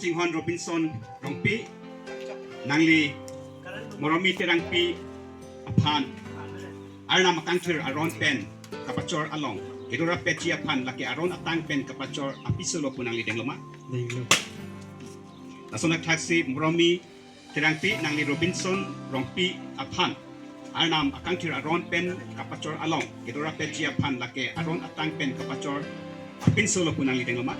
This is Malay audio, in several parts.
Kachinghon Robinson Rongpi Nangli Moromi Tirangpi Aphan Arna Makangtir Aron Pen Kapachor Along Idura Pechi Aphan Laki Aron Atang Pen Kapachor Apisolo Punangli Dengloma Nasonak Taxi Moromi Tirangpi Nangli Robinson Rongpi Aphan Arnam Akangtir Aron Pen Kapachor Along Idura Pechi Aphan Laki Aron Atang Pen Kapachor Apinsolo Punangli Dengloma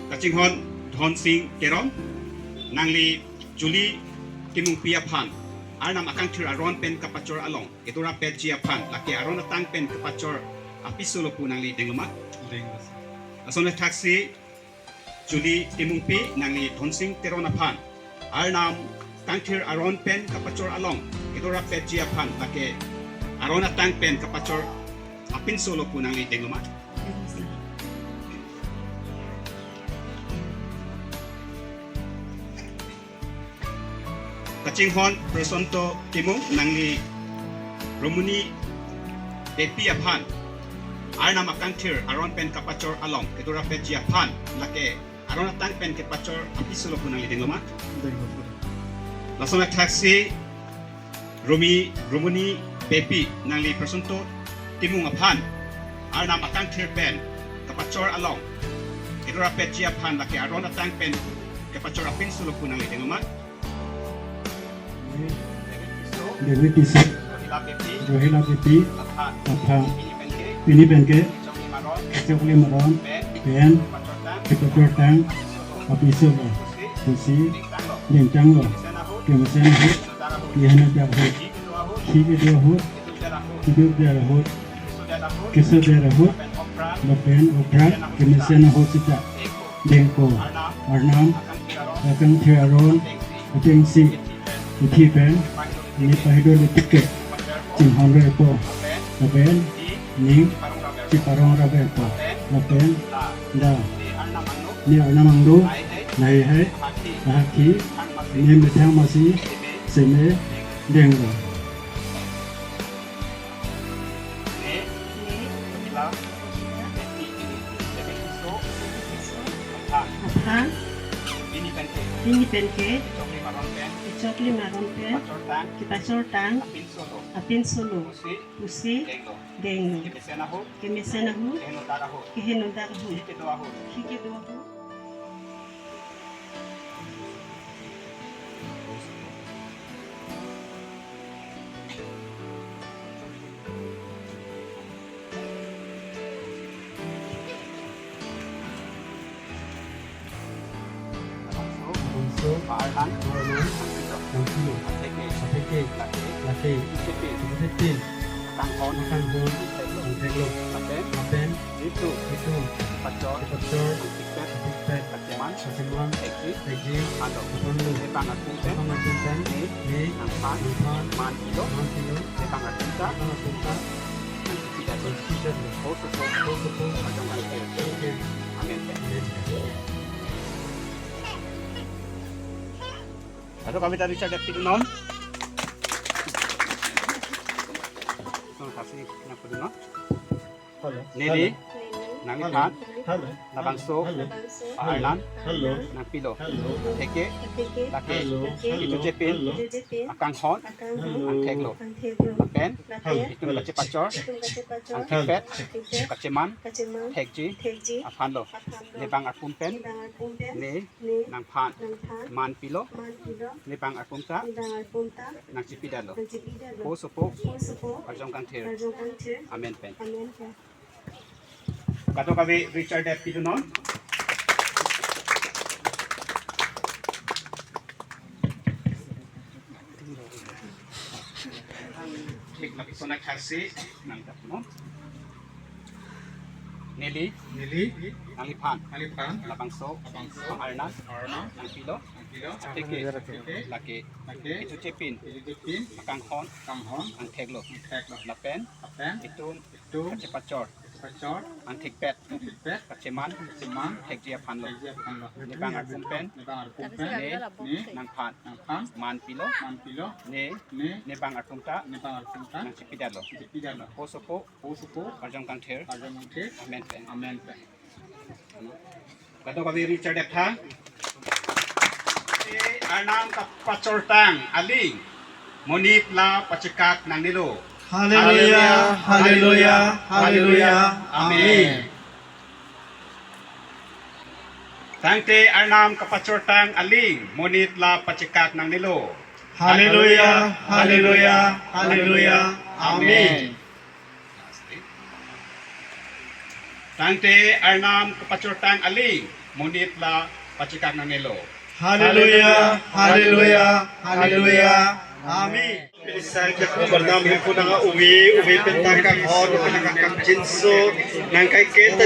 Kachinghon Dhon Singh Keron Nangli Julie Timung Pia Phan Arnam Akangtir Aron Pen Kapachor Along Idura Pechi Aphan Laki Aron Atang Pen Kapachor Apisolo Punangli Dengloma Asona Taxi Julie Timung Pi Nangli Dhon Singh Keron Aphan Arnam Kangtir Aron Pen Kapachor Along Idura Pechi Aphan Laki Aron Atang Pen Kapachor Apinsolo Punangli Dengloma Kachinghon Presonto Timung Nangli Romuni Depi Aphan Arnam Akangtir Aron Pen Kapachor Along Idura Pechi Aphan Laki Aron Atang Pen Kapachor Apisolo Punangli Dengloma Lasona Taxi Romuni Depi Nangli Presonto Timung Aphan Arnam Akangtir Pen Kapachor Along Idura Pechi Aphan Laki Aron Atang Pen Kapachor Apinsolo Punangli Dengloma David Piso, Rohila Pipi, Apha, Pini Benke, Chokli Maron, Ben, Kapachor Tang, Apiso, Pusi, Ling Chango, Kemasen Hut, Yahana Jabhut, Hiki Hut, Hidup Dara Hut, Kisah Dara Hut, Lapen Okra, Kemasen Hut Sita, Dengko, Arnam, Akangtir Aron, Atengsi, Uti Pen, Ini Pahido Tiket, Cing Honda Epo, Lapen, Ning, Ciparong Raga Epo, Lapen, Da, Ni Arnamangdo, Nai Hai, Ahaki, Ni Metang Masih, Seme, Denggo. Aphan, Pini Benke, Chokli Maron Pen, Kapachor Tang, Apinsolo, Pusi, Dengno, Kemesenahu, Keheno Darahu, Hiki Doahu. Arhan Ateke, Laki, Sepin, Kangkon Kanghon, Anteglo, Lapen, Itu, Kapachor Kapachor, Tikpet Tikpet, Kaceman Kasiman, Ekri Tegi, Ando Apandu, Lepang Akunten Pangatuntan, Ni, Nampan Nupan, Mantilo Mantilo, Lepang Akunta Pangatuntan, Pidato Kita, Kosopo Kosopo, Adong Alker Oke, Amen Lalu kami dari Richard Deputy Non. So, kasih kenapa dulu? Neri, Nangipan, Nabangso, Arlan, Nangpilo, Eke, Laki, Itu Jepin, Akanghon, Anteglo, Lapen, Itu Kacipachor, Angkipet, Kaceman, Hekji, Aphanlo, Lebang Akumpen, Ne, Nangpan, Manpilo, Lebang Akumta, Nangcipidalo, Kosopo, Arjong Kantir, Amen Pen. Kato kami Richard F. Pidunon. Klik lagi sonak kasi ng tapno. Nili, Alipan, Labangso, Arnan, Nangpilo, Teke, Laki, Itu Jepin, Akanghon, Anteglo, Lapen, Itun, Kacipachor, kapacor, ang tigpet tipet, kaciman simang, hegdia pan lo hejia panlo. ni bang arpumpen Ni bang arpumpen, ni nang pan ang pam, man pilo mampilo, ni ni bang arpumta ni bang arpumta, nang sipidalo dipidano. poso po Pusuko, arjong kang ther agamute, amen pen amen. Bato kami Richard F. Ha? Anang kapacortang aling monit la pacikak ng nilo. Hallelujah, hallelujah, hallelujah, amen. Tangte anam kapacortang aling monit la pacikak ng nilo. Hallelujah, hallelujah, hallelujah, amen. Tangte anam kapacortang aling monit la pacikak ng nilo. Hallelujah, hallelujah, hallelujah, amen. Sa bernama ko na uwi pentakang hod, pentakang jinso, nang kay kita